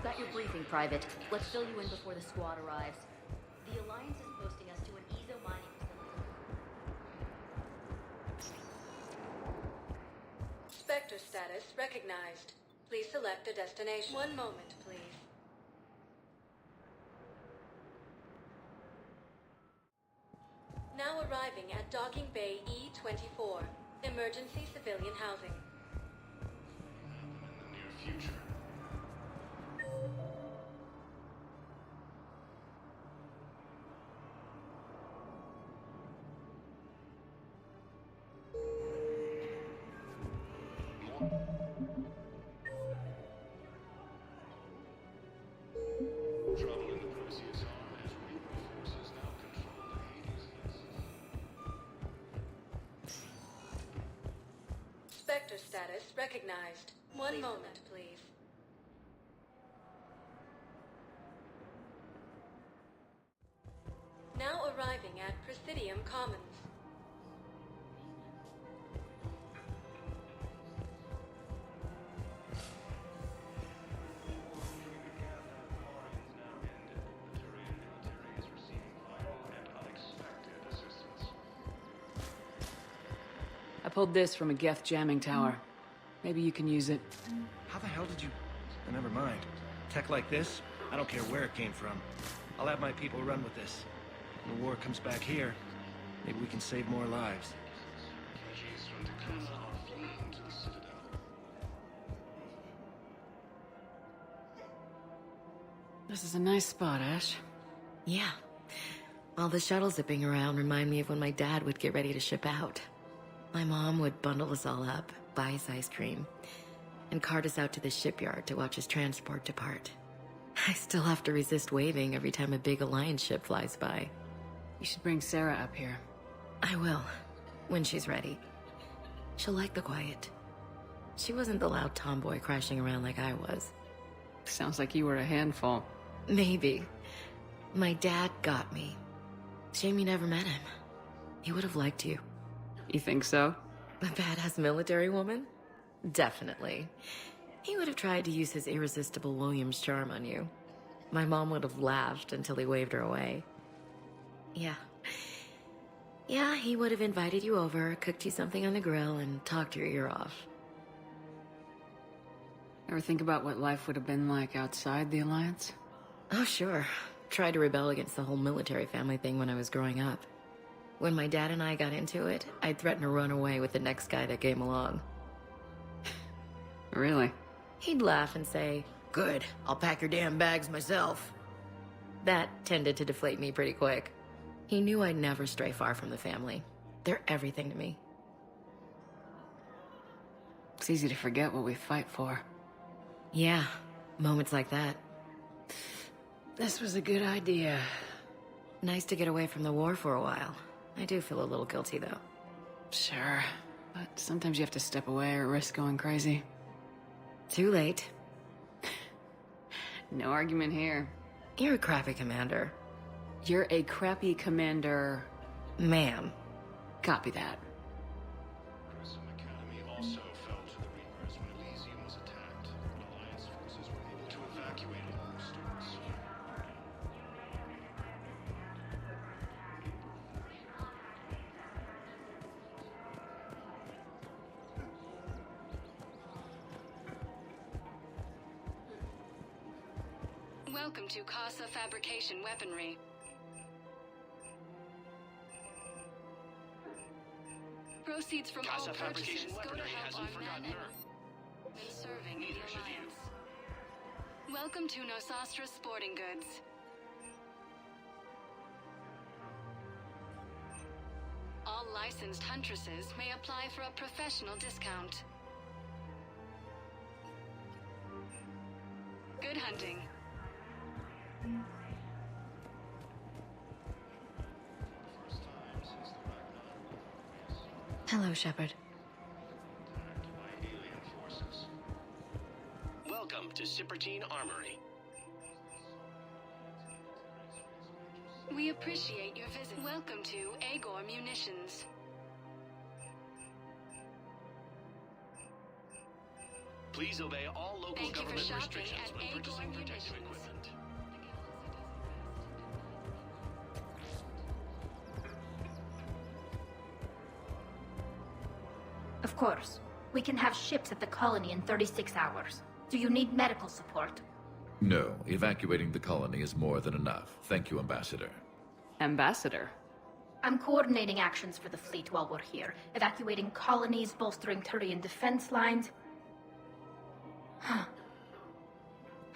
Got your briefing, Private. Let's fill you in before the squad arrives. The Alliance is posting us to an EZO mining facility. Spectre status recognized. Please select a destination. One moment, please. Now arriving at Docking Bay E24. Emergency civilian housing. In the near future. Trouble in the Perseus arm as Reaper forces now control the Hades. Spectre status recognized. One moment, please. Now arriving at Presidium Commons. I pulled this from a Geth jamming tower. Maybe you can use it. How the hell did you... Oh, never mind. Tech like this, I don't care where it came from. I'll have my people run with this. When the war comes back here, maybe we can save more lives. KGs from Dakota are fleeing to the Citadel. This is a nice spot, Ash. Yeah. All the shuttles zipping around remind me of when my dad would get ready to ship out. My mom would bundle us all up, buy us ice cream, and cart us out to the shipyard to watch his transport depart. I still have to resist waving every time a big Alliance ship flies by. You should bring Sarah up here. I will, when she's ready. She'll like the quiet. She wasn't the loud tomboy crashing around like I was. Sounds like you were a handful. Maybe. My dad got me. Shame you never met him. He would have liked you. You think so? A badass military woman? Definitely. He would have tried to use his irresistible Williams charm on you. My mom would have laughed until he waved her away. Yeah. Yeah, he would have invited you over, cooked you something on the grill, and talked your ear off. Ever think about what life would have been like outside the Alliance? Oh, sure. Tried to rebel against the whole military family thing when I was growing up. When my dad and I got into it, I'd threaten to run away with the next guy that came along. Really? He'd laugh and say, "Good, I'll pack your damn bags myself." That tended to deflate me pretty quick. He knew I'd never stray far from the family. They're everything to me. It's easy to forget what we fight for. Yeah, moments like that. This was a good idea. Nice to get away from the war for a while. I do feel a little guilty, though. Sure, but sometimes you have to step away or risk going crazy. Too late. No argument here. You're a crappy commander. You're a crappy commander. Ma'am. Copy that. Grissom Academy also fell to the Reapers when Elysium was attacked, but Alliance forces were able to evacuate all the students. Welcome to Casa Fabrication Weaponry. Proceeds from all purchases go to help our men and serving the Alliance. Welcome to Nosastra Sporting Goods. All licensed huntresses may apply for a professional discount. Good hunting. First time since the Ragnar War Hello, Shepard. attacked by alien forces. Welcome to Sippertine Armory. We appreciate your visit. Welcome to Agor Munitions. Please obey all local Thank you for government shopping restrictions at when Acorn purchasing protective Munitions. equipment. Of course. We can have ships at the colony in 36 hours. Do you need medical support? No, evacuating the colony is more than enough. Thank you, Ambassador. Ambassador? I'm coordinating actions for the fleet while we're here. Evacuating colonies, bolstering Turian defense lines. Huh.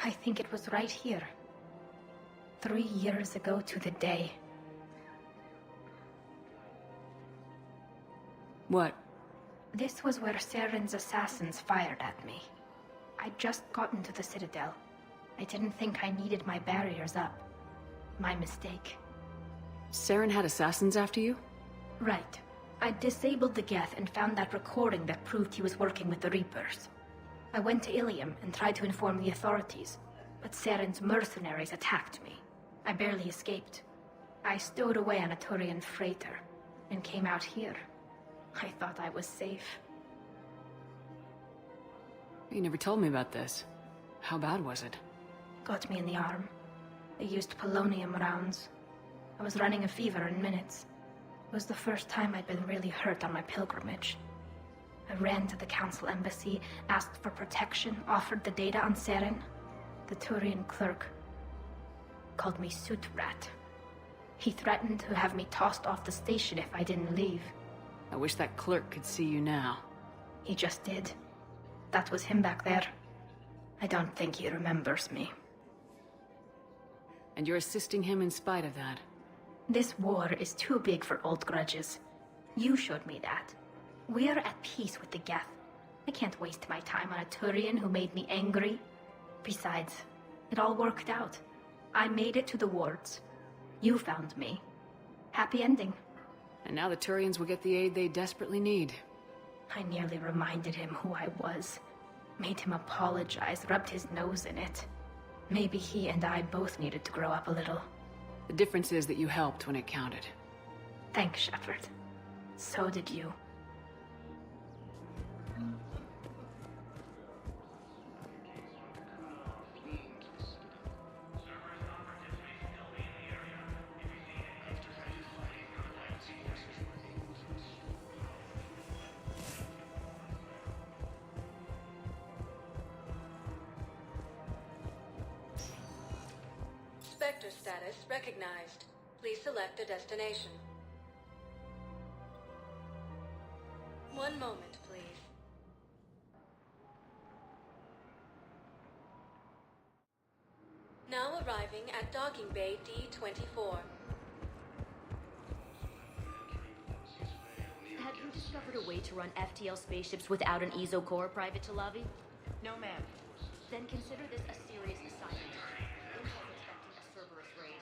I think it was right here. 3 years ago to the day. What? This was where Saren's assassins fired at me. I'd just gotten to the Citadel. I didn't think I needed my barriers up. My mistake. Saren had assassins after you? Right. I disabled the Geth and found that recording that proved he was working with the Reapers. I went to Ilium and tried to inform the authorities, but Saren's mercenaries attacked me. I barely escaped. I stowed away on a Turian freighter and came out here. I thought I was safe. You never told me about this. How bad was it? Got me in the arm. They used polonium rounds. I was running a fever in minutes. It was the first time I'd been really hurt on my pilgrimage. I ran to the council embassy, asked for protection, offered the data on Saren. The Turian clerk called me Soot Rat. He threatened to have me tossed off the station if I didn't leave. I wish that clerk could see you now. He just did. That was him back there. I don't think he remembers me. And you're assisting him in spite of that. This war is too big for old grudges. You showed me that. We're at peace with the Geth. I can't waste my time on a Turian who made me angry. Besides, it all worked out. I made it to the wards. You found me. Happy ending. And now the Turians will get the aid they desperately need. I nearly reminded him who I was. Made him apologize, rubbed his nose in it. Maybe he and I both needed to grow up a little. The difference is that you helped when it counted. Thanks, Shepard. So did you. Spectre status recognized. Please select a destination. One moment, please. Now arriving at docking bay D-24. Have you discovered a way to run FTL spaceships without an EZO core, Private Talavi? No, ma'am. Then consider this a serious assignment. Intel expecting a Cerberus raid.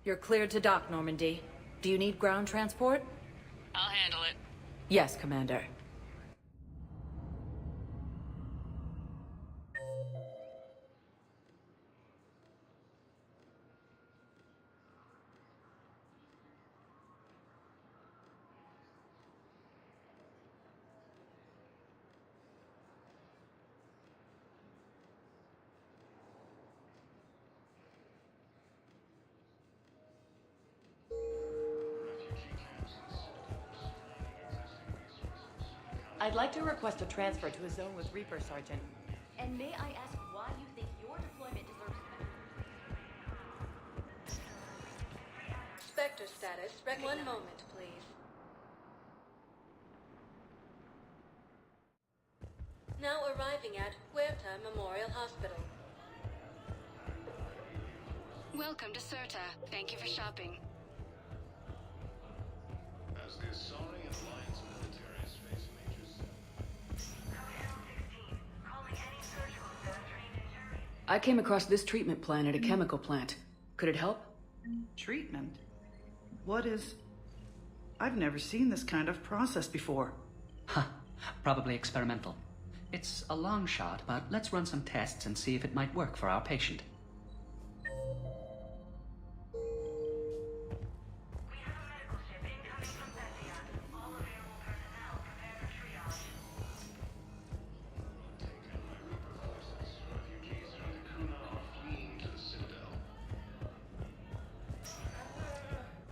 You're cleared to dock, Normandy. Do you need ground transport? I'll handle it. Yes, Commander. I'd like to request a transfer to a zone with Reaper, Sergeant. And may I ask why you think your deployment deserves Spectre status recognized. One moment, please. Now arriving at Huerta Memorial Hospital. Welcome to Certa. Thank you for shopping. As the Saurian Alliance military is I came across this treatment plan at a chemical plant. Could it help? Treatment? What is... I've never seen this kind of process before. Huh. Probably experimental. It's a long shot, but let's run some tests and see if it might work for our patient.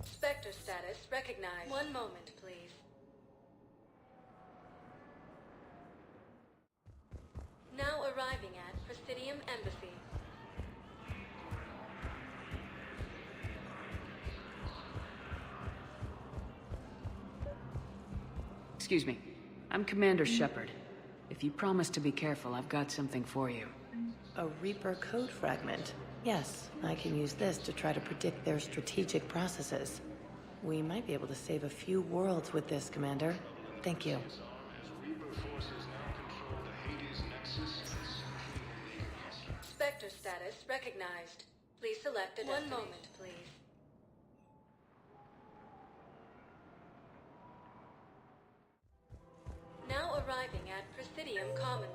Spectre status recognized. One moment, please. Now arriving at Presidium Embassy. Excuse me. I'm Commander Shepard. If you promise to be careful, I've got something for you. A Reaper code fragment. Yes, I can use this to try to predict their strategic processes. We might be able to save a few worlds with this, Commander. Thank you. Spectre status recognized. Please select a destination. One moment, please. Now arriving at Presidium Commons.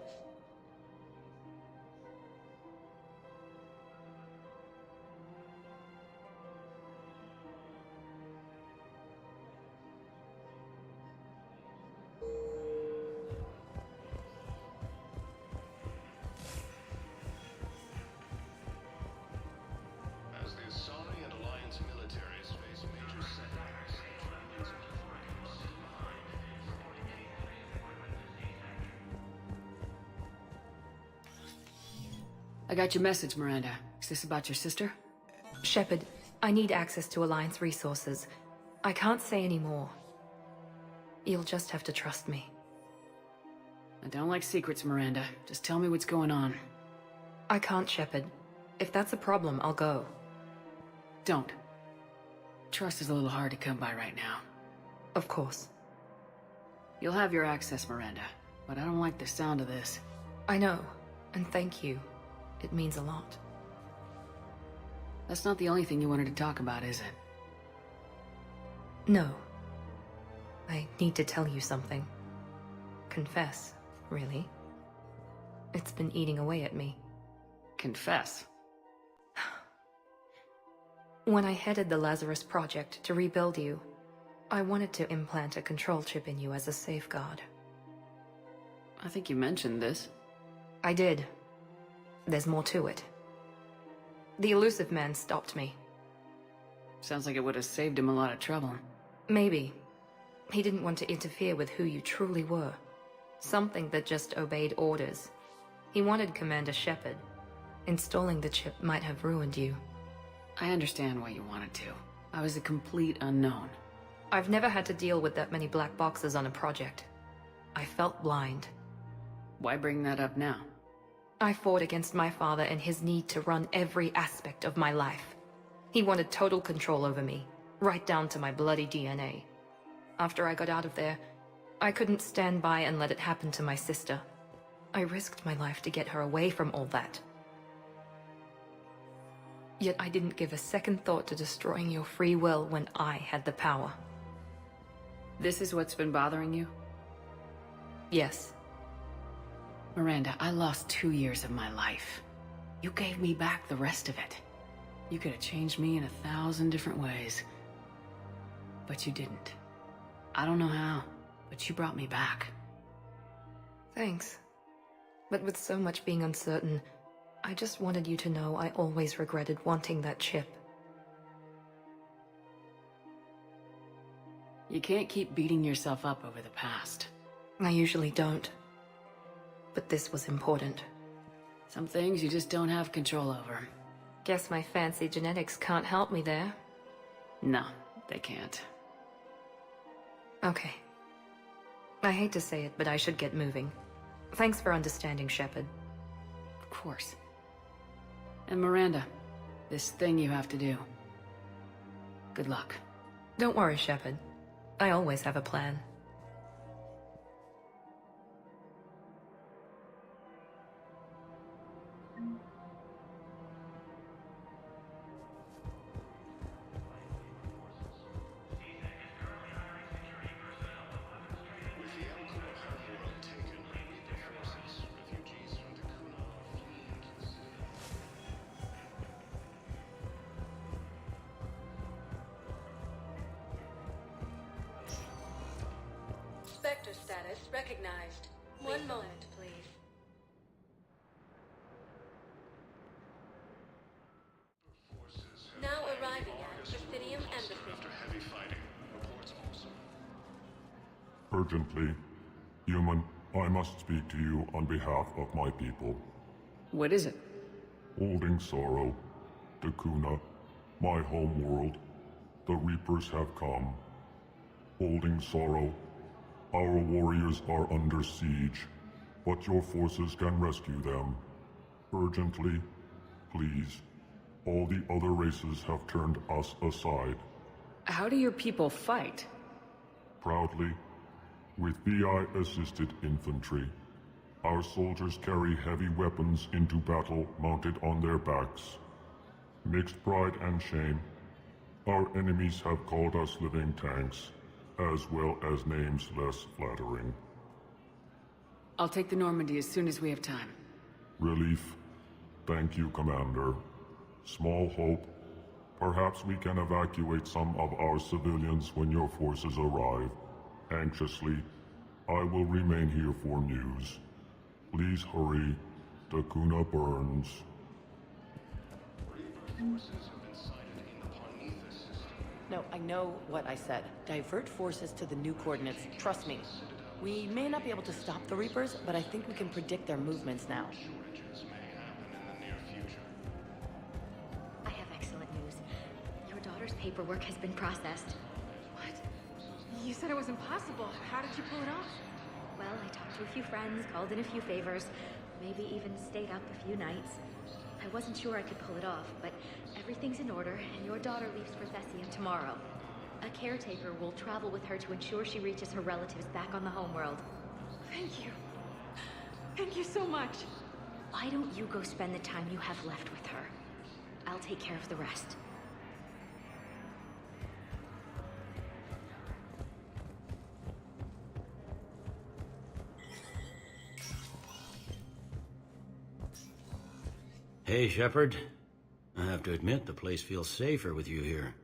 As the Asari and Alliance militaries face major setbacks, I got your message, Miranda. Is this about your sister? Shepard, I need access to Alliance resources. I can't say any more. You'll just have to trust me. I don't like secrets, Miranda. Just tell me what's going on. I can't, Shepard. If that's a problem, I'll go. Don't. Trust is a little hard to come by right now. Of course. You'll have your access, Miranda, but I don't like the sound of this. I know, and thank you. It means a lot. That's not the only thing you wanted to talk about, is it? No. I need to tell you something. Confess, really. It's been eating away at me. Confess? When I headed the Lazarus Project to rebuild you, I wanted to implant a control chip in you as a safeguard. I think you mentioned this. I did. There's more to it. The elusive man stopped me. Sounds like it would have saved him a lot of trouble. Maybe. He didn't want to interfere with who you truly were. Something that just obeyed orders. He wanted Commander Shepard. Installing the chip might have ruined you. I understand why you wanted to. I was a complete unknown. I've never had to deal with that many black boxes on a project. I felt blind. Why bring that up now? I fought against my father and his need to run every aspect of my life. He wanted total control over me, right down to my bloody DNA. After I got out of there, I couldn't stand by and let it happen to my sister. I risked my life to get her away from all that. Yet I didn't give a second thought to destroying your free will when I had the power. This is what's been bothering you? Yes. Miranda, I lost 2 years of my life. You gave me back the rest of it. You could have changed me in 1,000 different ways. But you didn't. I don't know how, but you brought me back. Thanks. But with so much being uncertain, I just wanted you to know I always regretted wanting that chip. You can't keep beating yourself up over the past. I usually don't. But this was important. Some things you just don't have control over. Guess my fancy genetics can't help me there. No, they can't. Okay. I hate to say it, but I should get moving. Thanks for understanding, Shepard. Of course. And Miranda, this thing you have to do. Good luck. Don't worry, Shepard. I always have a plan. recognized. One moment, please. Now arriving at Presidium Embassy. After heavy fighting, reports also. Urgently, human, I must speak to you on behalf of my people. What is it? Holding sorrow, Dakuna, my home world, the Reapers have come. Holding sorrow, our warriors are under siege, but your forces can rescue them. Urgently, please. All the other races have turned us aside. How do your people fight? Proudly, with VI-assisted infantry. Our soldiers carry heavy weapons into battle mounted on their backs. Mixed pride and shame, our enemies have called us living tanks, as well as names less flattering. I'll take the Normandy as soon as we have time. Relief. Thank you, Commander. Small hope. Perhaps we can evacuate some of our civilians when your forces arrive. Anxiously, I will remain here for news. Please hurry. Dakuna burns. No, I know what I said. Divert forces to the new coordinates. Trust me. We may not be able to stop the Reapers, but I think we can predict their movements now. I have excellent news. Your daughter's paperwork has been processed. What? You said it was impossible. How did you pull it off? Well, I talked to a few friends, called in a few favors, maybe even stayed up a few nights. I wasn't sure I could pull it off, but everything's in order, and your daughter leaves for Thessium tomorrow. A caretaker will travel with her to ensure she reaches her relatives back on the homeworld. Thank you. Thank you so much. Why don't you go spend the time you have left with her? I'll take care of the rest. Hey, Shepard. I have to admit, the place feels safer with you here.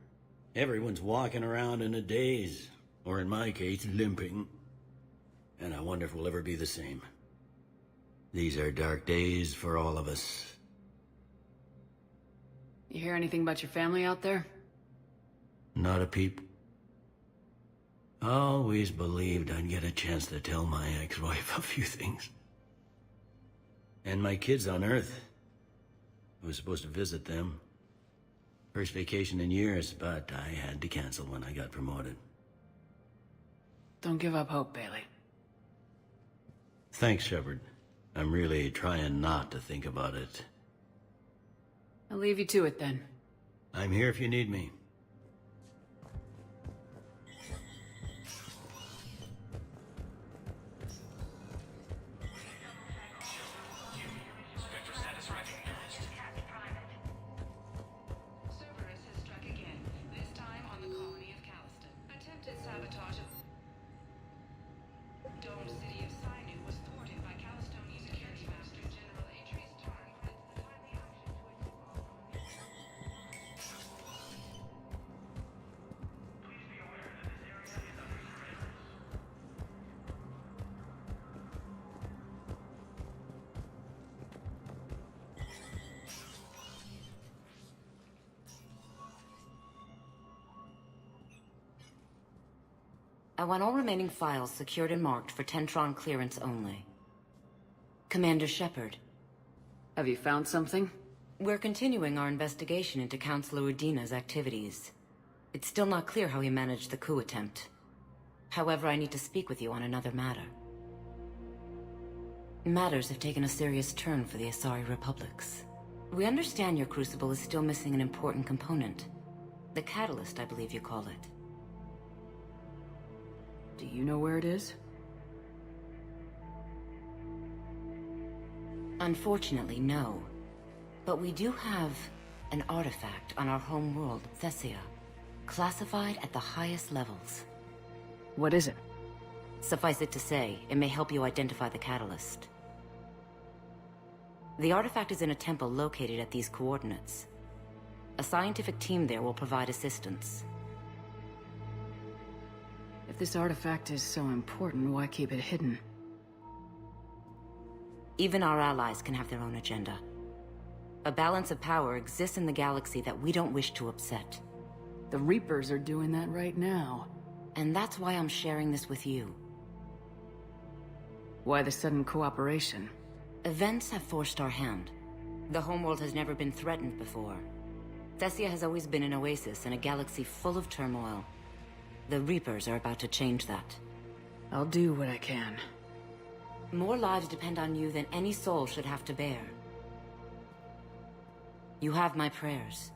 Everyone's walking around in a daze, or in my case, limping. And I wonder if we'll ever be the same. These are dark days for all of us. You hear anything about your family out there? Not a peep. Always believed I'd get a chance to tell my ex-wife a few things. And my kids on Earth. I was supposed to visit them. First vacation in years, but I had to cancel when I got promoted. Don't give up hope, Bailey. Thanks, Shepard. I'm really trying not to think about it. I'll leave you to it then. I'm here if you need me. I want all remaining files secured and marked for Tentron clearance only. Commander Shepard. Have you found something? We're continuing our investigation into Councilor Udina's activities. It's still not clear how he managed the coup attempt. However, I need to speak with you on another matter. Matters have taken a serious turn for the Asari Republics. We understand your crucible is still missing an important component. The catalyst, I believe you call it. Do you know where it is? Unfortunately, no. But we do have an artifact on our home world, Thessia, classified at the highest levels. What is it? Suffice it to say, it may help you identify the catalyst. The artifact is in a temple located at these coordinates. A scientific team there will provide assistance. If this artifact is so important, why keep it hidden? Even our allies can have their own agenda. A balance of power exists in the galaxy that we don't wish to upset. The Reapers are doing that right now. And that's why I'm sharing this with you. Why the sudden cooperation? Events have forced our hand. The homeworld has never been threatened before. Thessia has always been an oasis in a galaxy full of turmoil. The Reapers are about to change that. I'll do what I can. More lives depend on you than any soul should have to bear. You have my prayers.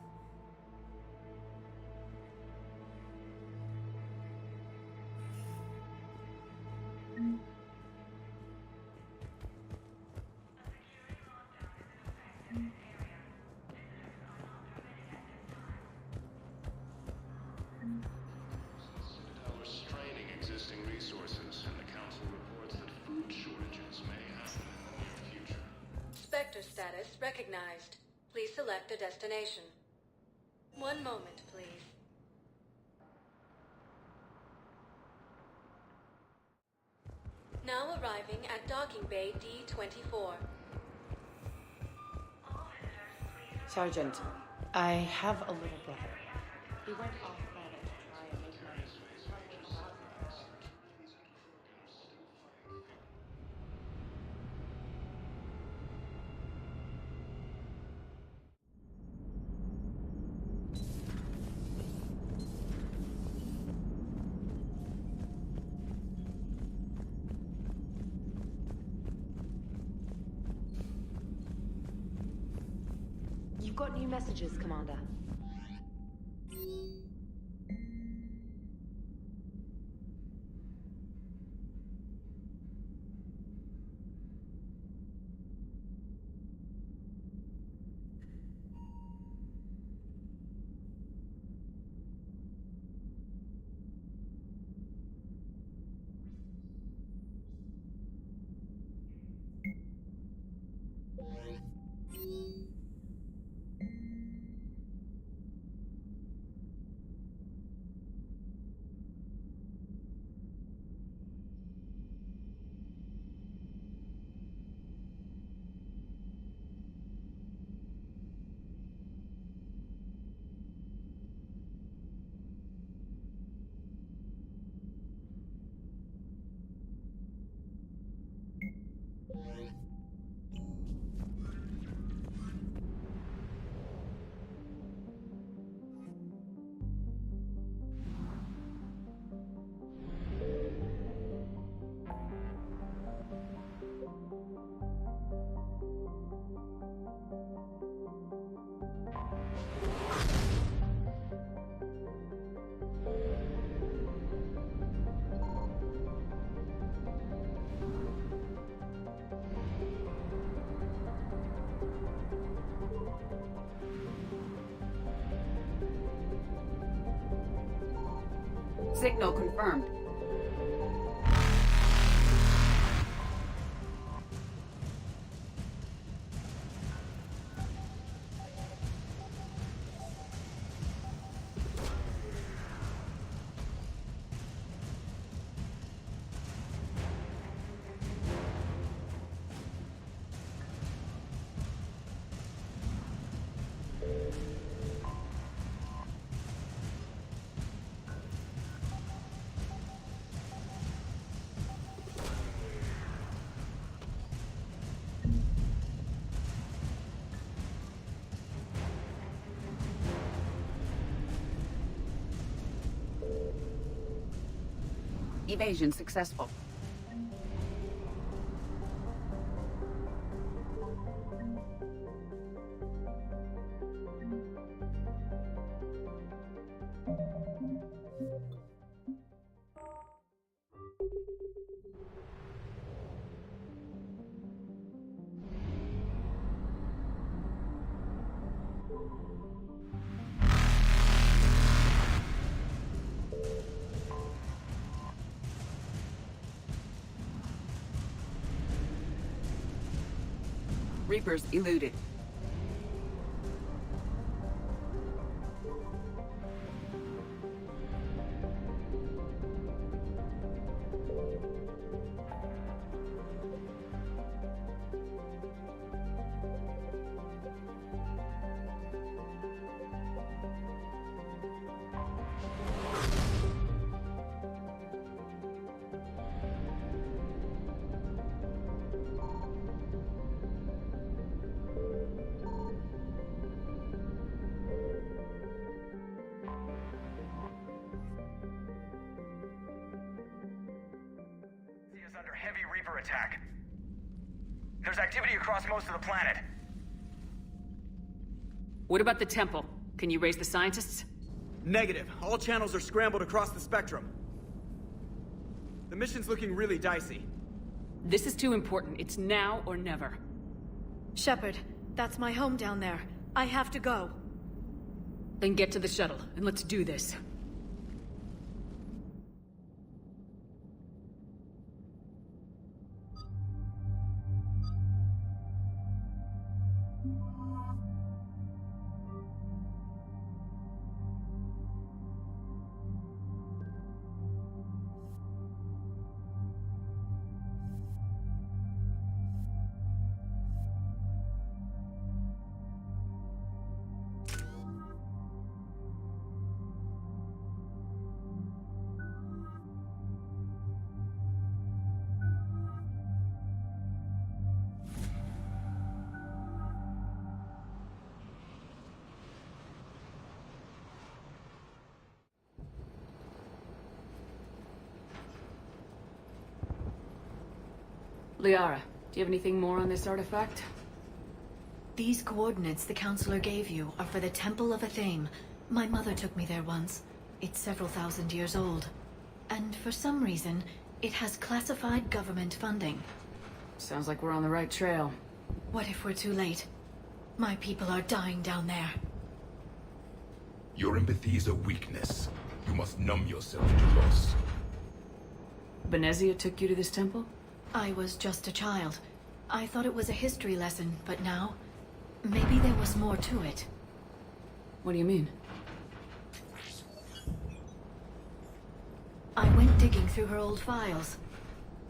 We're straining existing resources, and the Council reports that food shortages may happen in the near future. Spectre status recognized. Please select a destination. One moment, please. Now arriving at docking bay D-24. Sergeant, I have a little brother. He went off planet to try and make money. You've got new messages, Commander. Signal confirmed. Evasion successful. Reapers eluded. under heavy Reaper attack. There's activity across most of the planet. What about the temple? Can you raise the scientists? Negative. All channels are scrambled across the spectrum. The mission's looking really dicey. This is too important. It's now or never. Shepard, that's my home down there. I have to go. Then get to the shuttle, and let's do this. Liara, do you have anything more on this artifact? These coordinates the Counselor gave you are for the Temple of Athame. My mother took me there once. It's several thousand years old. And for some reason, it has classified government funding. Sounds like we're on the right trail. What if we're too late? My people are dying down there. Your empathy is a weakness. You must numb yourself to loss. Benezia took you to this temple? I was just a child. I thought it was a history lesson, but now... maybe there was more to it. What do you mean? I went digging through her old files.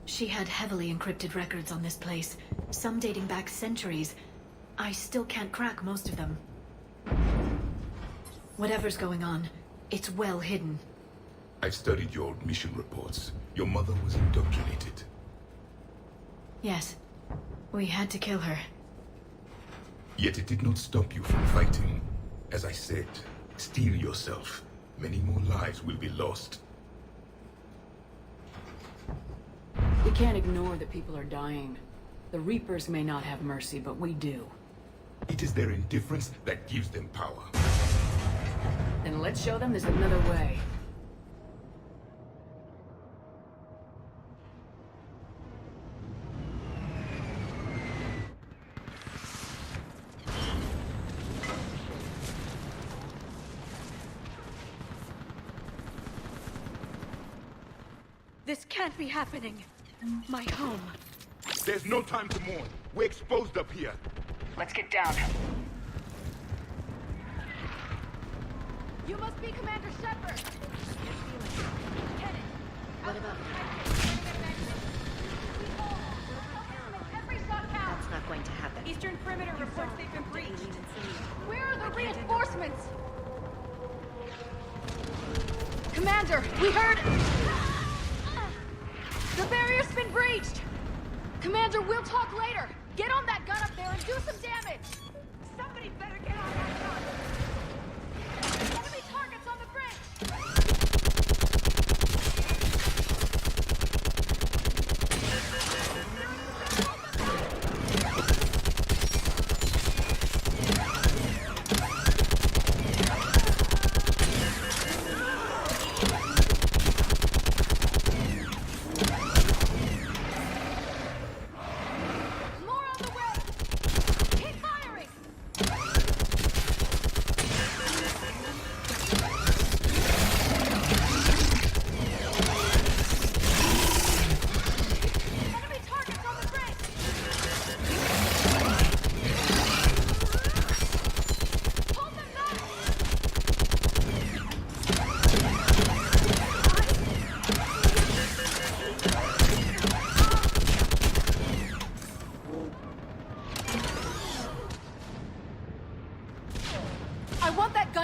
She had heavily encrypted records on this place, some dating back centuries. I still can't crack most of them. Whatever's going on, it's well hidden. I've studied your old mission reports. Your mother was indoctrinated. Yes. We had to kill her. Yet it did not stop you from fighting. As I said, steel yourself. Many more lives will be lost. We can't ignore that people are dying. The Reapers may not have mercy, but we do. It is their indifference that gives them power. Then let's show them there's another way. This can't be happening. My home. There's no time to mourn. We're exposed up here. Let's get down. You must be Commander Shepard! What about That's not going to happen. Eastern perimeter reports they've been breached. Where are the reinforcements? Commander, we heard... The barrier's been breached! Commander, we'll talk later! Get on that gun up there and do some damage! Somebody better get on that gun! Enemy targets on the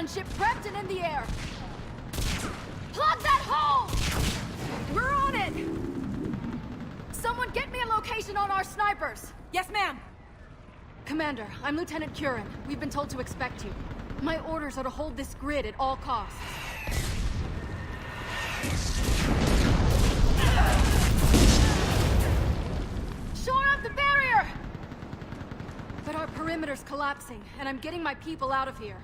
gunship prepped and in the air. Plug that hole! We're on it! Someone get me a location on our snipers. Yes, ma'am. Commander, I'm Lieutenant Curran. We've been told to expect you. My orders are to hold this grid at all costs. perimeter's collapsing, and I'm getting my people out of here.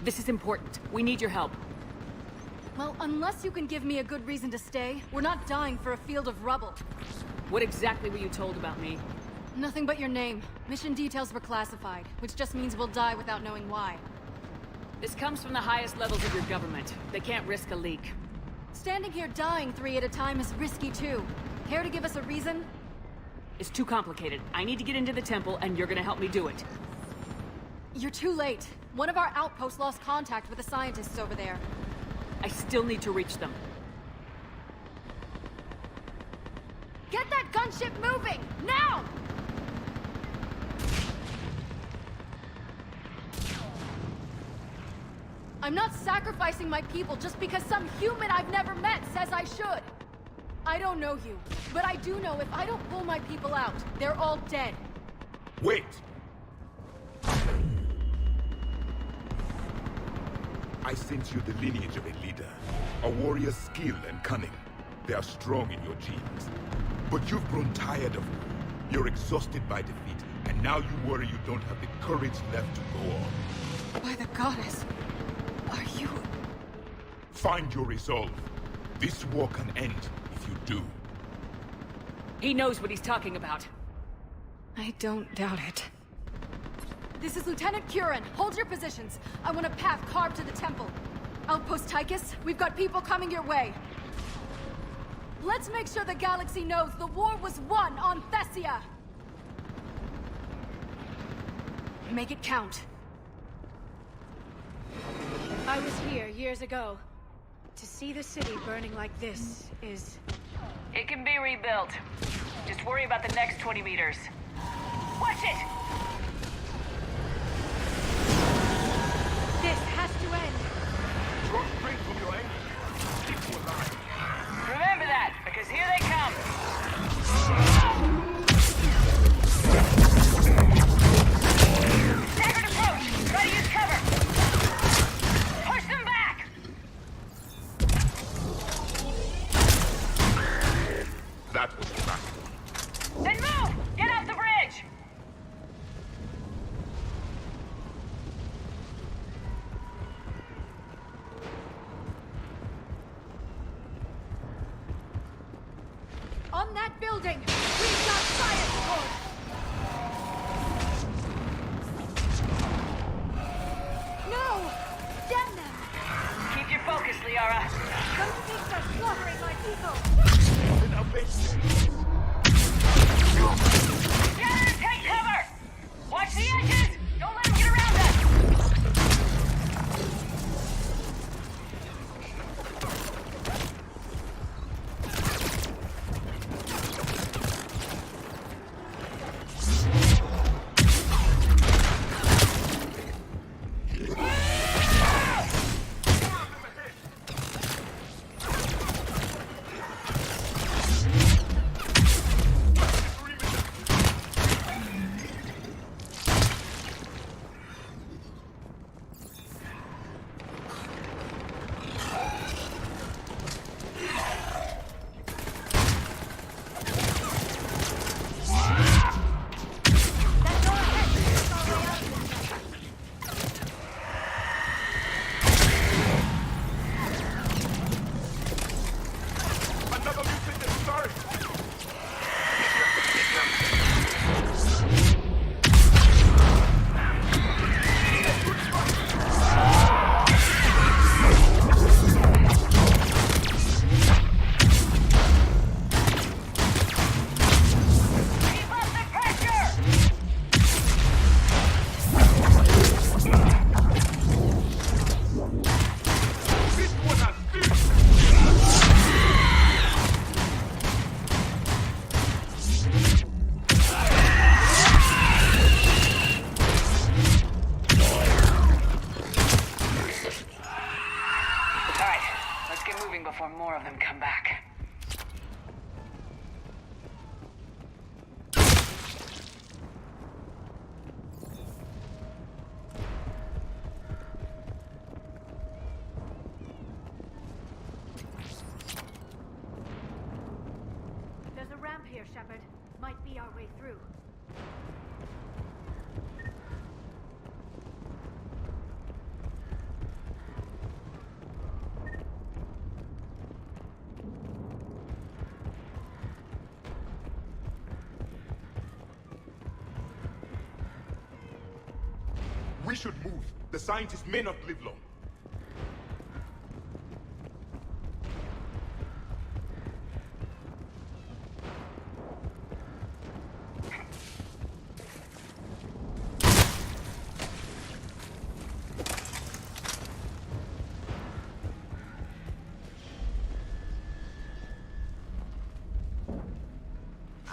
This is important. We need your help. Well, unless you can give me a good reason to stay, we're not dying for a field of rubble. What exactly were you told about me? Nothing but your name. Mission details were classified, which just means we'll die without knowing why. This comes from the highest levels of your government. They can't risk a leak. Standing here dying 3 at a time is risky too. Care to give us a reason? It's too complicated. I need to get into the temple, and you're gonna help me do it. You're too late. One of our outposts lost contact with the scientists over there. I still need to reach them. Get that gunship moving! Now! I'm not sacrificing my people just because some human I've never met says I should. I don't know you, but I do know if I don't pull my people out, they're all dead. Wait! I sense you the lineage of a leader. A warrior's skill and cunning. They are strong in your genes. But you've grown tired of war. You're exhausted by defeat, and now you worry you don't have the courage left to go on. By the goddess, are you... Find your resolve. This war can end if you do. He knows what he's talking about. I don't doubt it. This is Lieutenant Curran. Hold your positions. I want a path carved to the temple. Outpost Tychus, we've got people coming your way. Let's make sure the galaxy knows the war was won on Thessia! Make it count. I was here years ago. To see the city burning like this is... It can be rebuilt. Just worry about the next 20 meters. Watch it! This has to end. Draw strength from your anger. Keep you alive. Remember that, because here they come! Staggered approach! Try to use cover! Push them back! That was the back. Then move! Get off the bridge! On that building! We've got fire support! No! Damn them! Keep your focus, Liara. Those things are slaughtering my people! Gather and take cover! Watch the edges! Don't let them get around us! Before more of them come back. There's a ramp here, Shepard. Might be our way through. We should move. The scientists may not live long.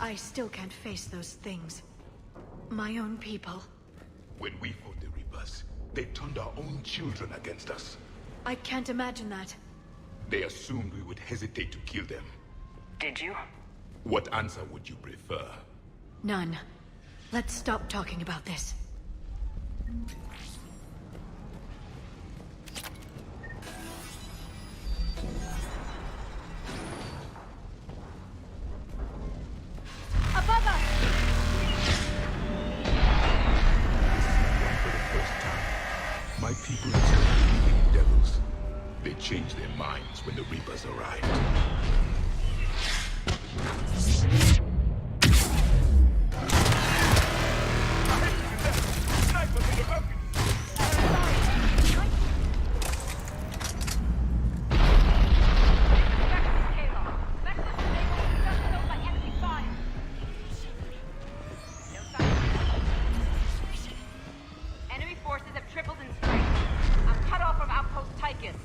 I still can't face those things. My own people. When we fought the Reapers, they turned our own children against us. I can't imagine that. They assumed we would hesitate to kill them. Did you? What answer would you prefer? None. Let's stop talking about this. Above us! For the first time, my people are still believing in devils. They changed their minds when the Reapers arrived. Enemy forces have tripled in strength. I'm cut off from Outpost Tychus.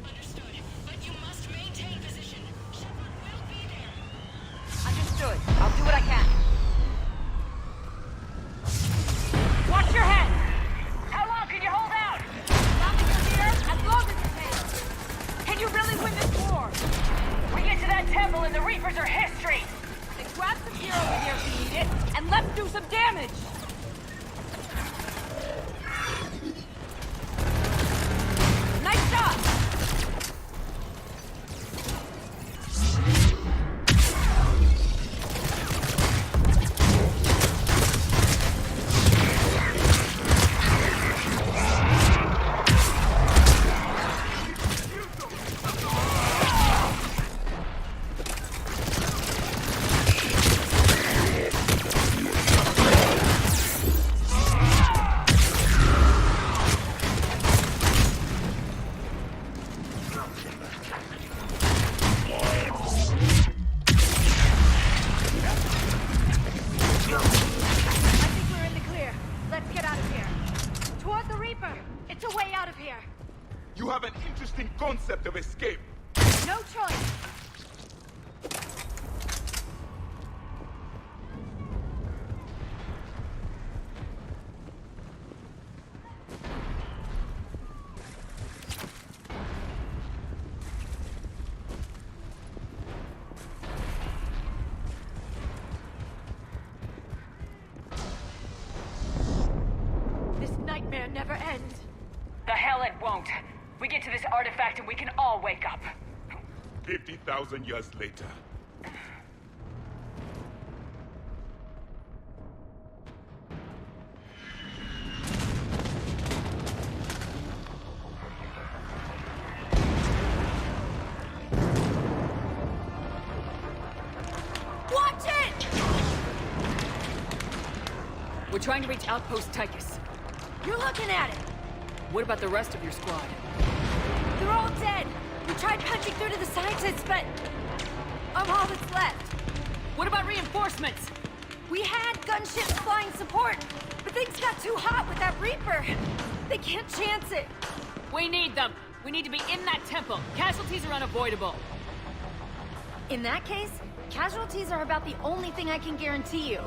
Understood. But you must maintain position. Shepard will be there. Understood. I'll do what I can. Watch your head! How long can you hold out? Not from here, as long as it's here. Can you really win this war? We get to that temple and the Reapers are history. Then grab some gear over here if you need it, and let's do some damage! Nice shot! You have an interesting concept of escape. No choice. This nightmare never ends. The hell it won't. We get to this artifact and we can all wake up. 50,000 years later. Watch it! We're trying to reach Outpost Tychus. You're looking at it. What about the rest of your squad? They're all dead. We tried punching through to the scientists, but I'm all that's left. What about reinforcements? We had gunships flying support, but things got too hot with that Reaper. They can't chance it. We need them. We need to be in that temple. Casualties are unavoidable. In that case, casualties are about the only thing I can guarantee you.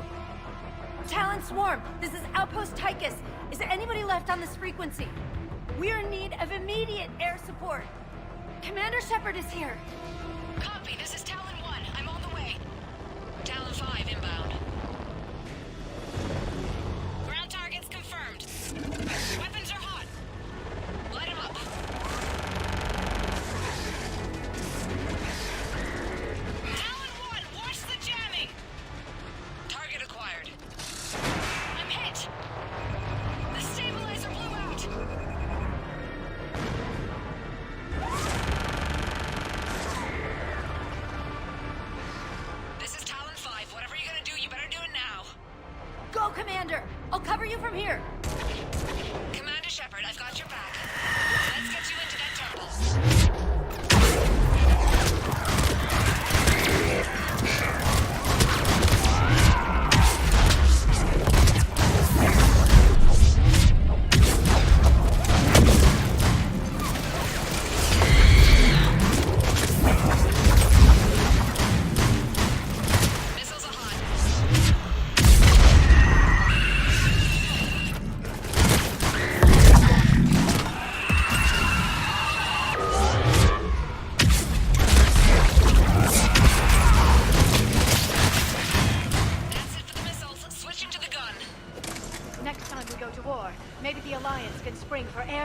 Talon Swarm, this is Outpost Tychus. Is there anybody left on this frequency? We're in need of immediate air support. Commander Shepard is here. Copy, this is Talon 1. I'm on the way. Talon 5 inbound. Ground targets confirmed. Weapons are hot. Light them up. Talon 1, watch the jamming! Target acquired. I'm hit! The stabilizer blew out! This is Talon 5. Whatever you're gonna do, you better do it now. Go, Commander! I'll cover you from here. Commander,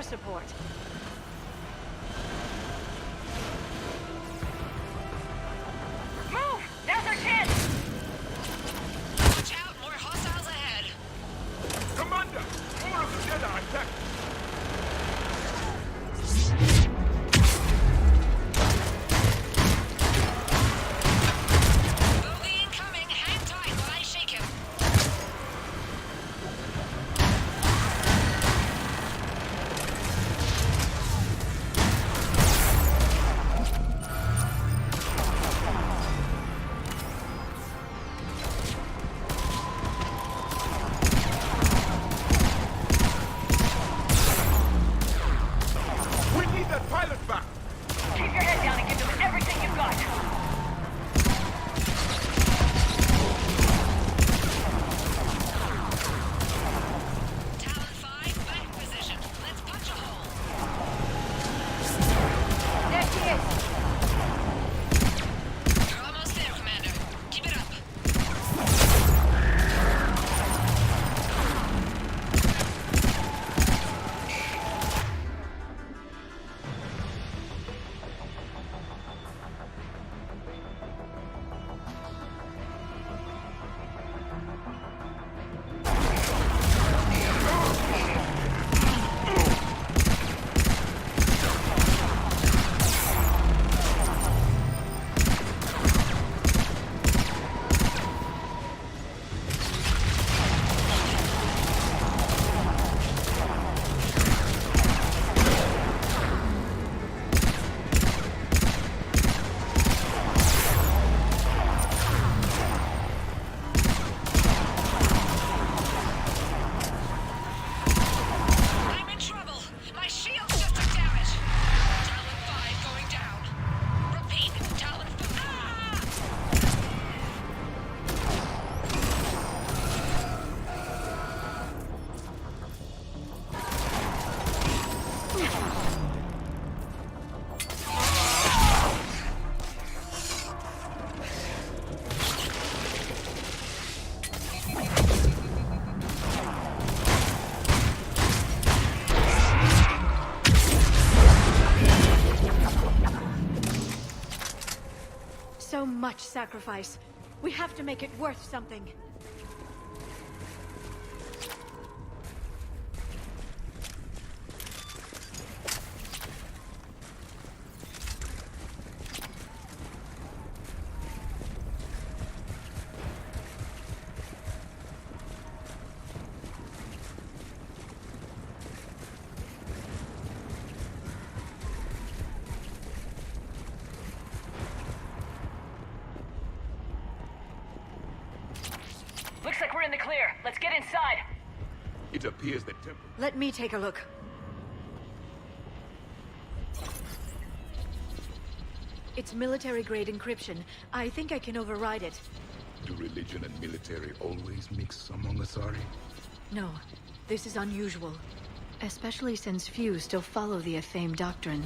support. Move! Now's our chance! Watch out, more hostiles ahead. Commander! More of the dead are attacked! Bogey incoming. Hang tight while I shake him. We need that pilot back! Keep your head down and give them everything you've got. Talon 5, back position. Let's punch a hole. There she is. You're almost there, Commander. Keep it up. I'm in trouble. My shield just took damage. Talon 5 going down. Repeat, Talon 5. Ah! So much sacrifice. We have to make it worth something. Looks like we're in the clear. Let's get inside. It appears that temple... Let me take a look. It's military-grade encryption. I think I can override it. Do religion and military always mix among Asari? No, this is unusual. Especially since few still follow the Athame doctrine.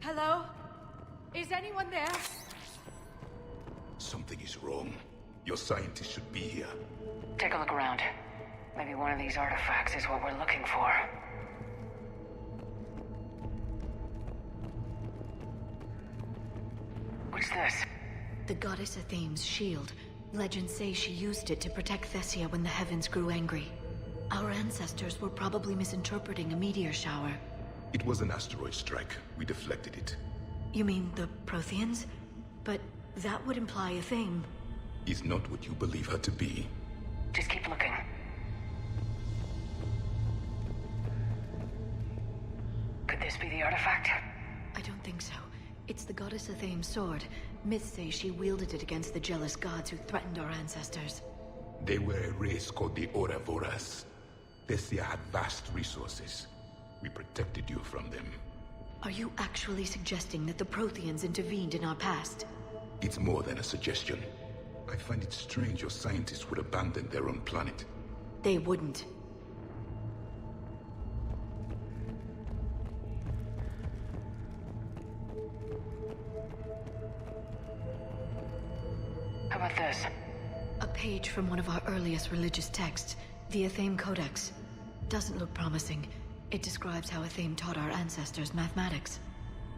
Hello? Is anyone there? Something is wrong. Your scientists should be here. Take a look around. Maybe one of these artifacts is what we're looking for. What's this? The goddess Athame's shield. Legends say she used it to protect Thessia when the heavens grew angry. Our ancestors were probably misinterpreting a meteor shower. It was an asteroid strike. We deflected it. You mean the Protheans? But that would imply Athame. Is not what you believe her to be. Just keep looking. Could this be the artifact? I don't think so. It's the goddess Athame's sword. Myths say she wielded it against the jealous gods who threatened our ancestors. They were a race called the Ouroboros. Thessia had vast resources. We protected you from them. Are you actually suggesting that the Protheans intervened in our past? It's more than a suggestion. I find it strange your scientists would abandon their own planet. They wouldn't. about this? A page from one of our earliest religious texts, the Athame Codex. Doesn't look promising. It describes how Athame taught our ancestors mathematics.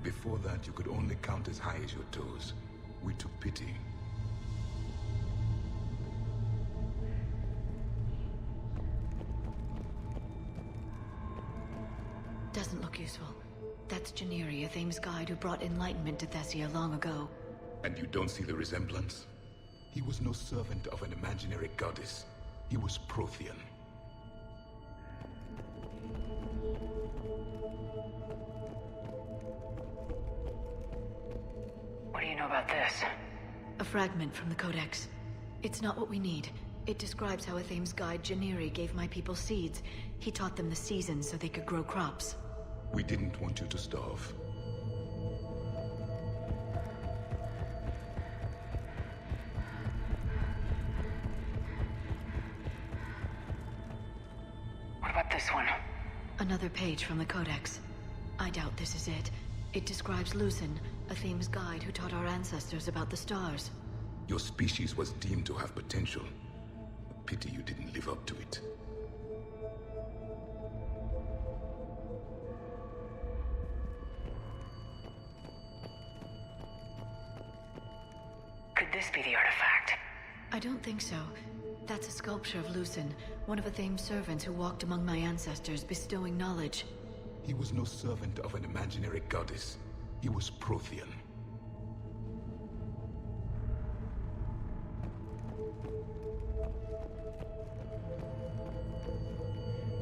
Before that, you could only count as high as your toes. We took pity. Doesn't look useful. That's Janiri, Athame's guide who brought enlightenment to Thessia long ago. And you don't see the resemblance? He was no servant of an imaginary goddess. He was Prothean. What do you know about this? A fragment from the Codex. It's not what we need. It describes how Athame's guide Janiri gave my people seeds. He taught them the seasons so they could grow crops. We didn't want you to starve. What about this one? Another page from the Codex. I doubt this is it. It describes Lucen, Athame's guide who taught our ancestors about the stars. Your species was deemed to have potential. A pity you didn't live up to it. Could this be the artifact? I don't think so. That's a sculpture of Lucen, one of Athame's servants who walked among my ancestors, bestowing knowledge. He was no servant of an imaginary goddess. He was Prothean.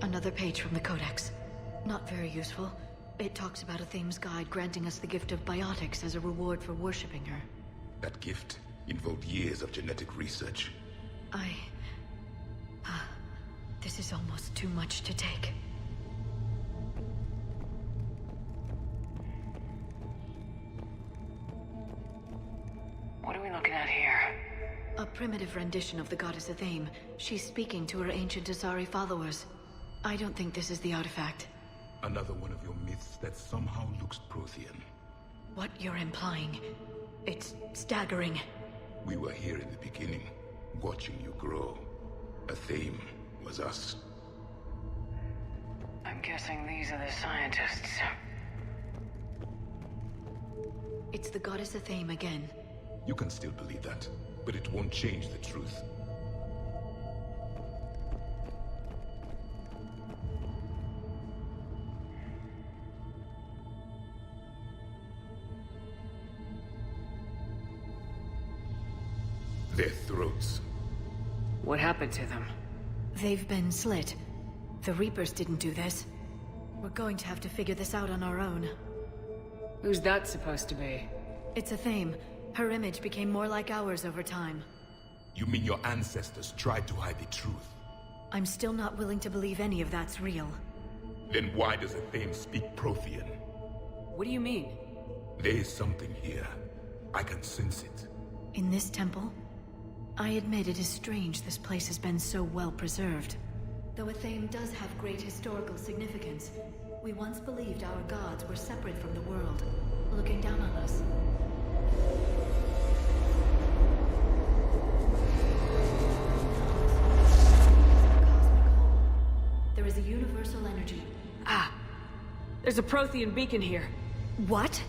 Another page from the Codex. Not very useful. It talks about Athame's guide granting us the gift of biotics as a reward for worshipping her. That gift involved years of genetic research. This is almost too much to take. What are we looking at here? A primitive rendition of the goddess Athame. She's speaking to her ancient Asari followers. I don't think this is the artifact. Another one of your myths that somehow looks Prothean. What you're implying, it's staggering. We were here in the beginning, watching you grow. Athame was us. I'm guessing these are the scientists. It's the goddess Athame again. You can still believe that, but it won't change the truth. Their throats. What happened to them? They've been slit. The Reapers didn't do this. We're going to have to figure this out on our own. Who's that supposed to be? It's Athame. Her image became more like ours over time. You mean your ancestors tried to hide the truth? I'm still not willing to believe any of that's real. Then why does Athame speak Prothean? What do you mean? There is something here. I can sense it. In this temple? I admit it is strange this place has been so well preserved. Though Athame does have great historical significance, we once believed our gods were separate from the world, looking down on us. There is a universal energy. There's a Prothean beacon here. What?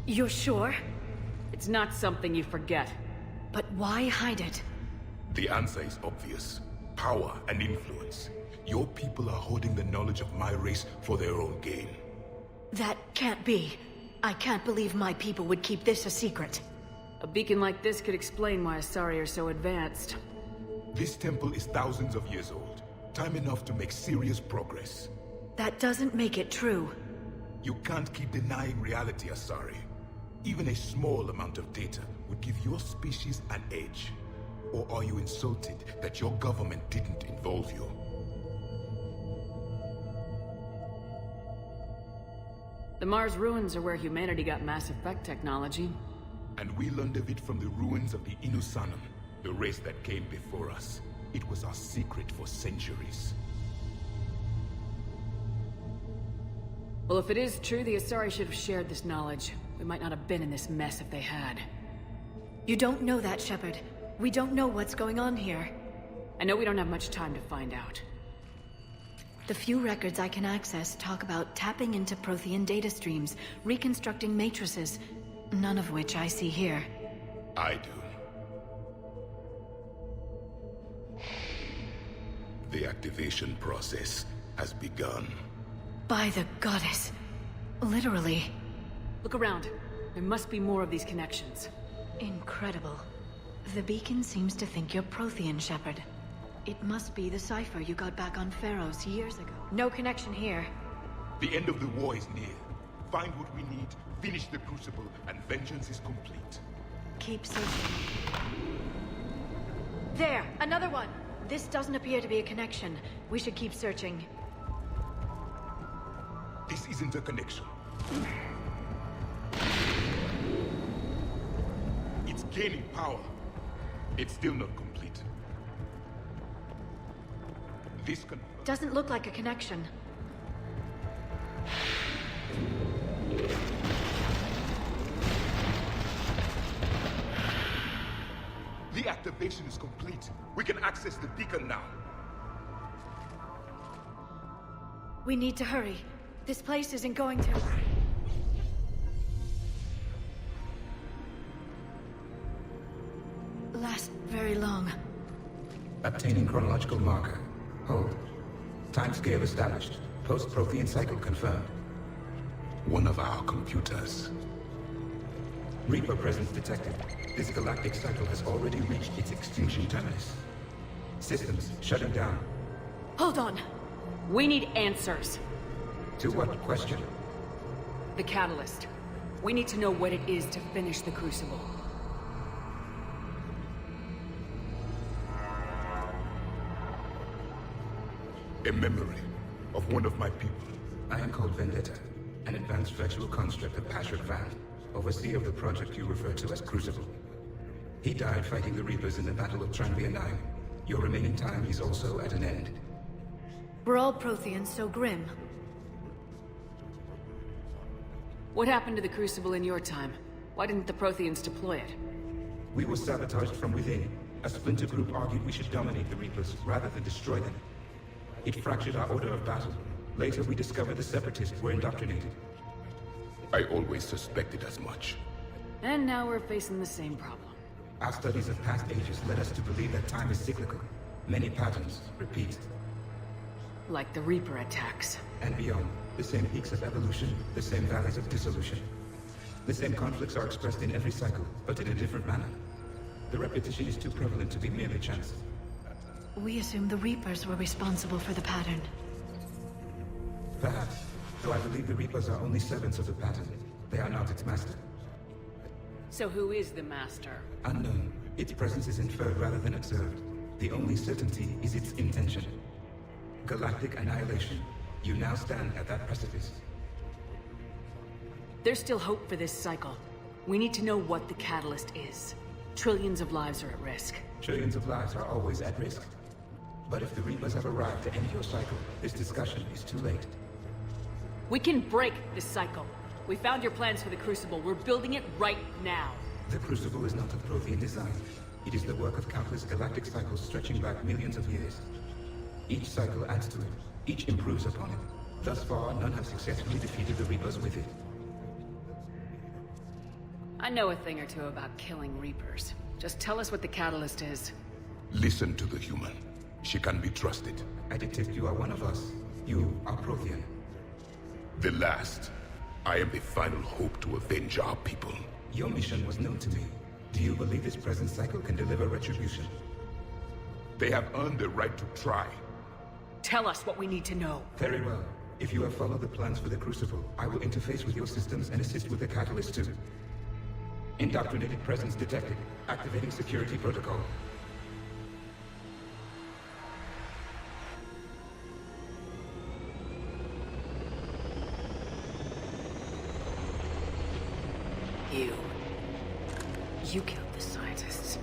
You're sure? It's not something you forget. But why hide it? The answer is obvious. Power and influence. Your people are holding the knowledge of my race for their own gain. That can't be. I can't believe my people would keep this a secret. A beacon like this could explain why Asari are so advanced. This temple is thousands of years old. Time enough to make serious progress. That doesn't make it true. You can't keep denying reality, Asari. Even a small amount of data would give your species an edge. Or are you insulted that your government didn't involve you? The Mars ruins are where humanity got Mass Effect technology. And we learned of it from the ruins of the Inusanum, the race that came before us. It was our secret for centuries. Well, if it is true, the Asari should have shared this knowledge. We might not have been in this mess if they had. You don't know that, Shepard. We don't know what's going on here. I know we don't have much time to find out. The few records I can access talk about tapping into Prothean data streams, reconstructing matrices, none of which I see here. I do. The activation process has begun. By the goddess. Literally. Look around. There must be more of these connections. Incredible. The beacon seems to think you're Prothean, Shepard. It must be the cipher you got back on Pharaohs years ago. No connection here. The end of the war is near. Find what we need, finish the Crucible, and vengeance is complete. Keep searching. There! Another one! This doesn't appear to be a connection. We should keep searching. This isn't a connection. It's gaining power. It's still not complete. This can... Doesn't look like a connection. The activation is complete. We can access the beacon now. We need to hurry. This place isn't going to... last very long. Obtaining chronological marker. Hold. Timescale established. Post-Prothean cycle confirmed. One of our computers. Reaper presence detected. This galactic cycle has already reached its extinction terminus. Systems shutting down. Hold on. We need answers. To what question? The catalyst. We need to know what it is to finish the Crucible. A memory of one of my people. I am called Vendetta, an advanced virtual construct of Patrick Van, overseer of the project you refer to as Crucible. He died fighting the Reapers in the Battle of Tranvia 9. Your remaining time is also at an end. We're all Protheans, so grim. What happened to the Crucible in your time? Why didn't the Protheans deploy it? We were sabotaged from within. A splinter group argued we should dominate the Reapers rather than destroy them. It fractured our order of battle. Later, we discovered the Separatists were indoctrinated. I always suspected as much. And now we're facing the same problem. Our studies of past ages led us to believe that time is cyclical. Many patterns repeat. Like the Reaper attacks. And beyond. The same peaks of evolution, the same valleys of dissolution. The same conflicts are expressed in every cycle, but in a different manner. The repetition is too prevalent to be merely chance. We assumed the Reapers were responsible for the pattern. Perhaps, though I believe the Reapers are only servants of the pattern. They are not its master. So who is the master? Unknown. Its presence is inferred rather than observed. The only certainty is its intention. Galactic annihilation. You now stand at that precipice. There's still hope for this cycle. We need to know what the catalyst is. Trillions of lives are at risk. Trillions of lives are always at risk. But if the Reapers have arrived to end your cycle, this discussion is too late. We can break this cycle. We found your plans for the Crucible. We're building it right now. The Crucible is not of Prothean design. It is the work of countless galactic cycles stretching back millions of years. Each cycle adds to it. Each improves upon it. Thus far, none have successfully defeated the Reapers with it. I know a thing or two about killing Reapers. Just tell us what the catalyst is. Listen to the human. She can be trusted. I detect you are one of us. You are Prothean. The last. I am the final hope to avenge our people. Your mission was known to me. Do you believe this present cycle can deliver retribution? They have earned the right to try. Tell us what we need to know. Very well. If you have followed the plans for the Crucible, I will interface with your systems and assist with the catalyst too. Indoctrinated presence detected. Activating security protocol. You killed the scientists.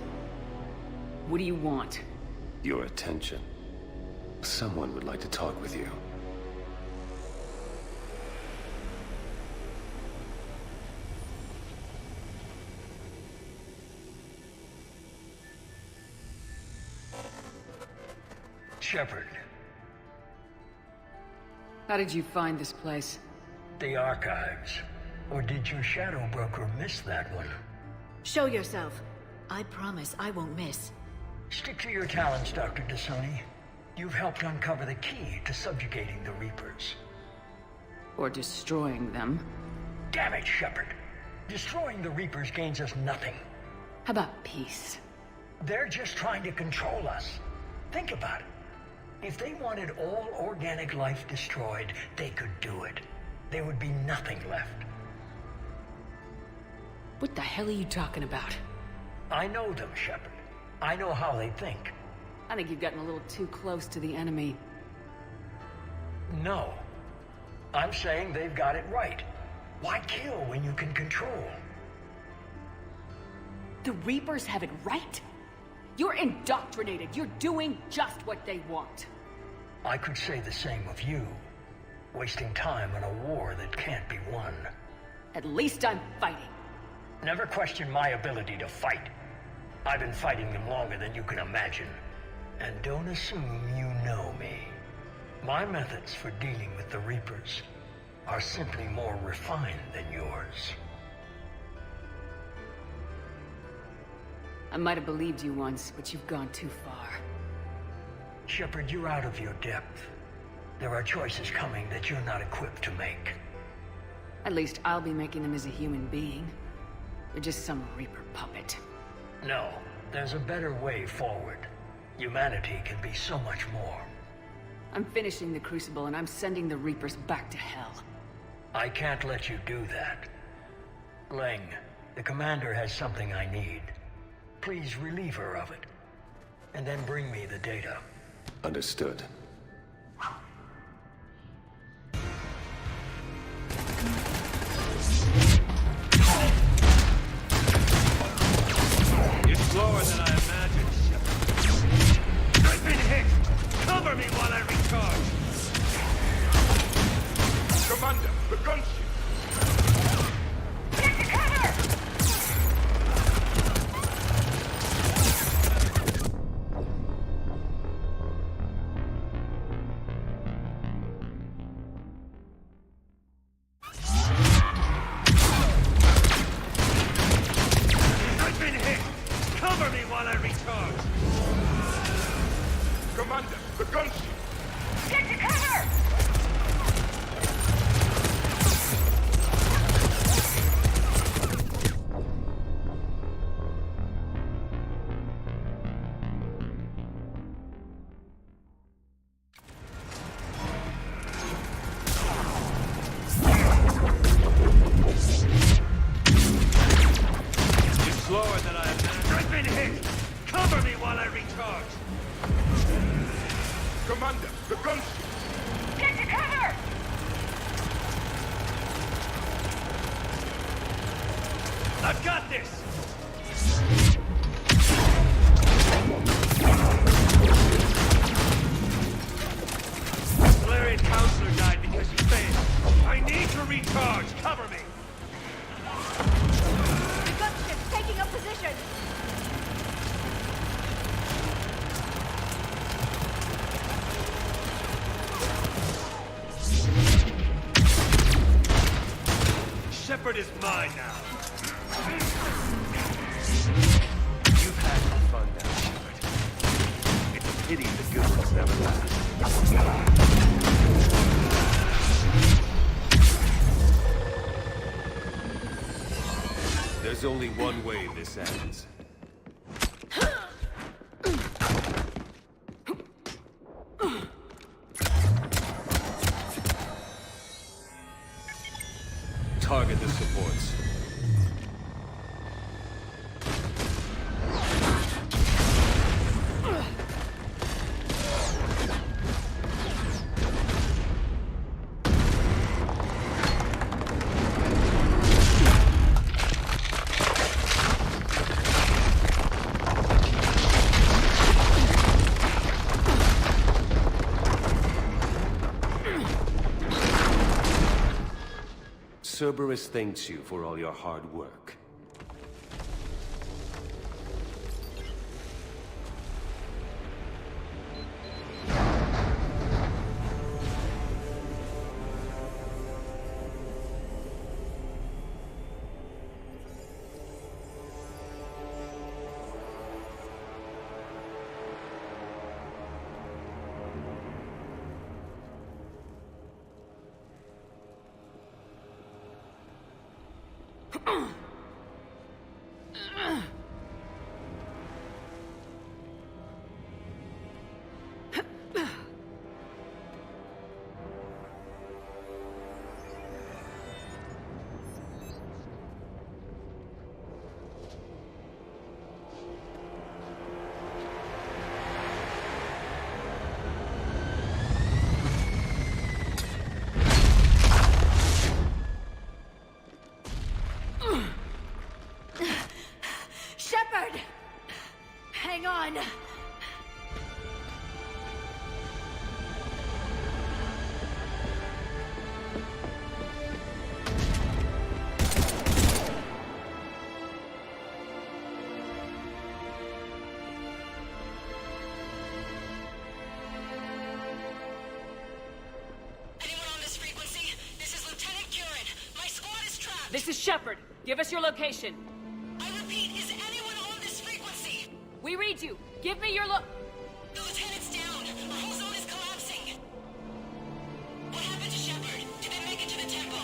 What do you want? Your attention. Someone would like to talk with you. Shepard. How did you find this place? The archives. Or did your shadow broker miss that one? Show yourself. I promise I won't miss. Stick to your talents, Dr. Dasoni. You've helped uncover the key to subjugating the Reapers. Or destroying them. Damn it, Shepard. Destroying the Reapers gains us nothing. How about peace? They're just trying to control us. Think about it. If they wanted all organic life destroyed, they could do it. There would be nothing left. What the hell are you talking about? I know them, Shepard. I know how they think. I think you've gotten a little too close to the enemy. No. I'm saying they've got it right. Why kill when you can control? The Reapers have it right? You're indoctrinated. You're doing just what they want. I could say the same of you. Wasting time on a war that can't be won. At least I'm fighting. Never question my ability to fight. I've been fighting them longer than you can imagine. And don't assume you know me. My methods for dealing with the Reapers are simply more refined than yours. I might have believed you once, but you've gone too far. Shepard, you're out of your depth. There are choices coming that you're not equipped to make. At least I'll be making them as a human being. You're just some Reaper puppet. No, there's a better way forward. Humanity can be so much more. I'm finishing the Crucible and I'm sending the Reapers back to hell. I can't let you do that. Leng, the commander has something I need. Please relieve her of it. And then bring me the data. Understood. You're slower than I imagined, Shepard. I've been hit! Cover me while I recharge! Commander, the gunship! Get to cover! I've been hit! Cover me while I recharge! Commander, the gunship! Get to cover! You're slower than I imagined. I've been hit! Cover me while I recharge! Commander, the gunship! Get to cover! I've got this! Solarian Counselor died because you failed. I need to recharge. Cover me! The gunship's taking up position! Shepard is mine now. You've had your fun now, Shepard. It's a pity the good ones never last. There's only one way this ends. Target the supports. Cerberus thanks you for all your hard work. Shepard! Hang on! This is Shepard. Give us your location. I repeat, is anyone on this frequency? We read you. Give me your The lieutenant's down. Our whole zone is collapsing. What happened to Shepard? Did they make it to the temple?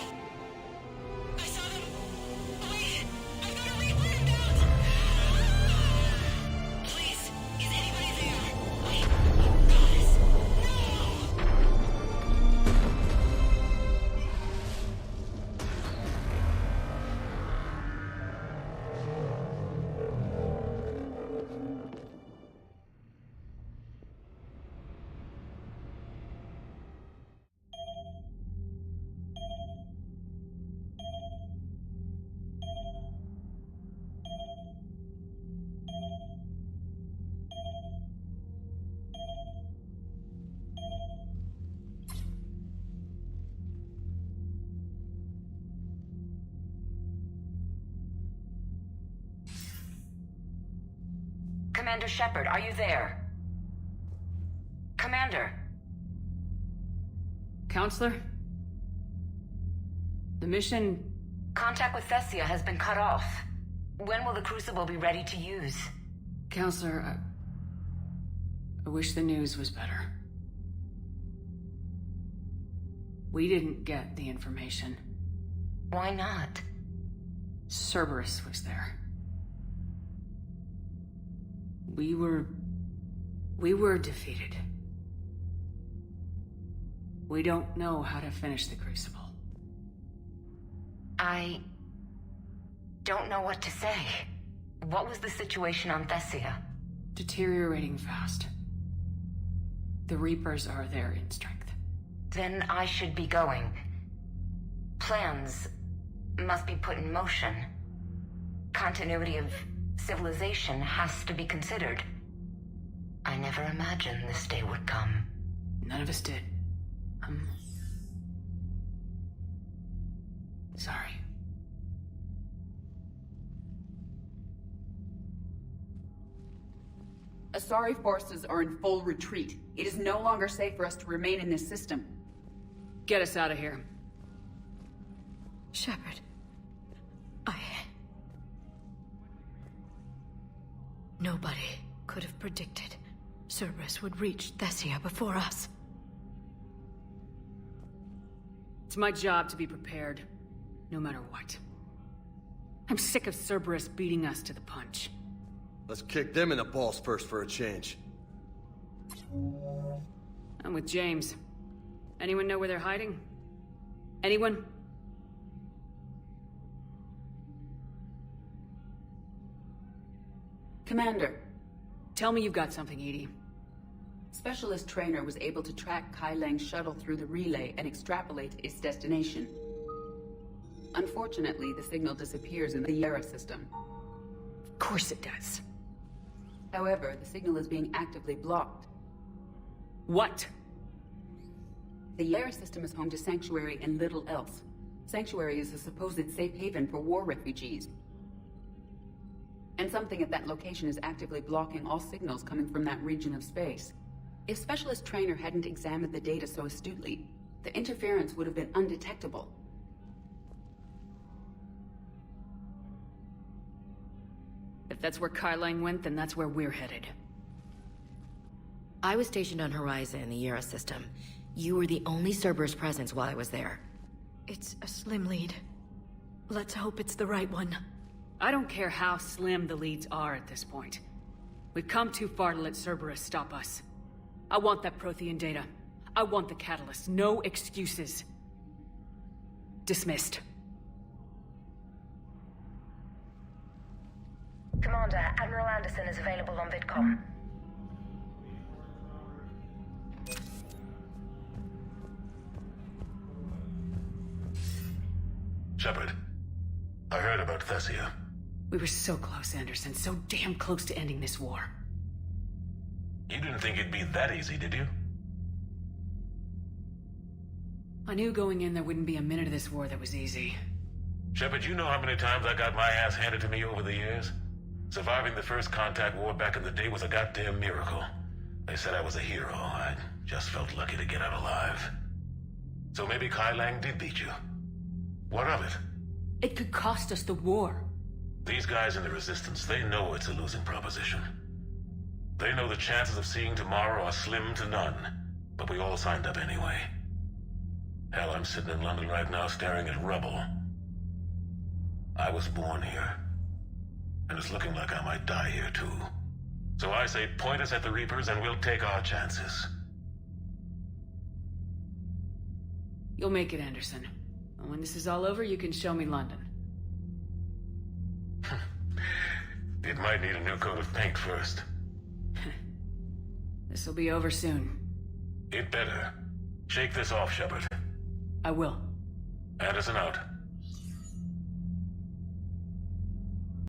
I saw them. Wait, I've got a Reaper inbound. Please, is anybody there? Wait, guys, no! Commander Shepard, are you there? Commander? Counselor? The mission... Contact with Thessia has been cut off. When will the Crucible be ready to use? Counselor, I wish the news was better. We didn't get the information. Why not? Cerberus was there. We were defeated. We don't know how to finish the Crucible. I don't know what to say. What was the situation on Thessia? Deteriorating fast. The Reapers are there in strength. Then I should be going. Plans must be put in motion. Continuity of civilization has to be considered. I never imagined this day would come. None of us did. Sorry. Asari forces are in full retreat. It is no longer safe for us to remain in this system. Get us out of here. Shepard. Nobody could have predicted Cerberus would reach Thessia before us. It's my job to be prepared, no matter what. I'm sick of Cerberus beating us to the punch. Let's kick them in the balls first for a change. I'm with James. Anyone know where they're hiding? Anyone? Commander. Tell me you've got something, Edie. Specialist Trainer was able to track Kai Lang's shuttle through the relay and extrapolate its destination. Unfortunately, the signal disappears in the Yara system. Of course it does. However, the signal is being actively blocked. What? The Yara system is home to Sanctuary and little else. Sanctuary is a supposed safe haven for war refugees. And something at that location is actively blocking all signals coming from that region of space. If Specialist Trainer hadn't examined the data so astutely, the interference would have been undetectable. If that's where Kai Lang went, then that's where we're headed. I was stationed on Horizon in the Yara system. You were the only Cerberus presence while I was there. It's a slim lead. Let's hope it's the right one. I don't care how slim the leads are at this point. We've come too far to let Cerberus stop us. I want that Prothean data. I want the catalyst. No excuses. Dismissed. Commander, Admiral Anderson is available on VidCom. Shepard, I heard about Thessia. We were so close, Anderson. So damn close to ending this war. You didn't think it'd be that easy, did you? I knew going in there wouldn't be a minute of this war that was easy. Shepard, you know how many times I got my ass handed to me over the years? Surviving the first contact war back in the day was a goddamn miracle. They said I was a hero. I just felt lucky to get out alive. So maybe Kai Lang did beat you. What of it? It could cost us the war. These guys in the Resistance, they know it's a losing proposition. They know the chances of seeing tomorrow are slim to none, but we all signed up anyway. Hell, I'm sitting in London right now staring at rubble. I was born here, and it's looking like I might die here too. So I say point us at the Reapers and we'll take our chances. You'll make it, Anderson. And when this is all over, you can show me London. It might need a new coat of paint first. This'll be over soon. It better. Shake this off, Shepard. I will. Anderson out.